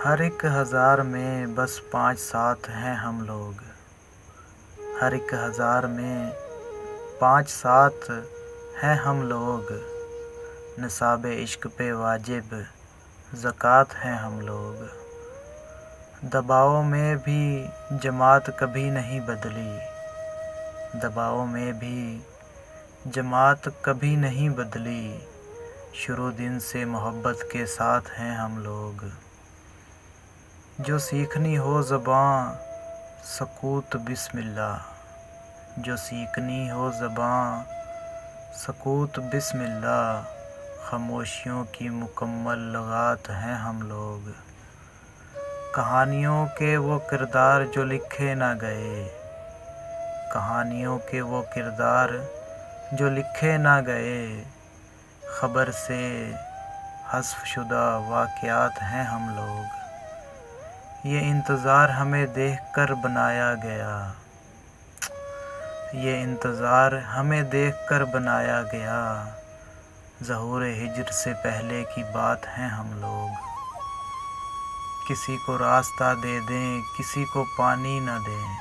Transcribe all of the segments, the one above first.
ہر ایک ہزار میں بس 5-7 ہیں ہم لوگ، ہر ایک ہزار میں 5-7 ہیں ہم لوگ، نصاب عشق پہ واجب زکوٰۃ ہیں ہم لوگ۔ دباؤ میں بھی جماعت کبھی نہیں بدلی، دباؤ میں بھی جماعت کبھی نہیں بدلی، شروع دن سے محبت کے ساتھ ہیں ہم لوگ۔ جو سیکھنی ہو زباں سکوت بسم اللہ، جو سیکھنی ہو زباں سکوت بسم اللہ، خاموشیوں کی مکمل لغات ہیں ہم لوگ۔ کہانیوں کے وہ کردار جو لکھے نہ گئے، کہانیوں کے وہ کردار جو لکھے نہ گئے، خبر سے حذف شدہ واقعات ہیں ہم لوگ۔ یہ انتظار ہمیں دیکھ کر بنایا گیا، یہ انتظار ہمیں دیکھ کر بنایا گیا، ظہور ہجر سے پہلے کی بات ہیں ہم لوگ۔ کسی کو راستہ دے دیں کسی کو پانی نہ دیں،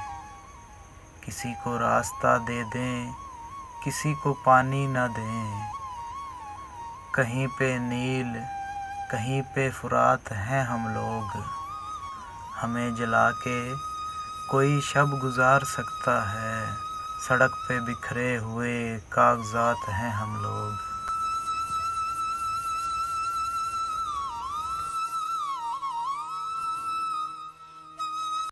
کسی کو راستہ دے دیں کسی کو پانی نہ دیں، کہیں پہ نیل کہیں پہ فرات ہیں ہم لوگ۔ ہمیں جلا کے کوئی شب گزار سکتا ہے، سڑک پہ بکھرے ہوئے کاغذات ہیں ہم لوگ۔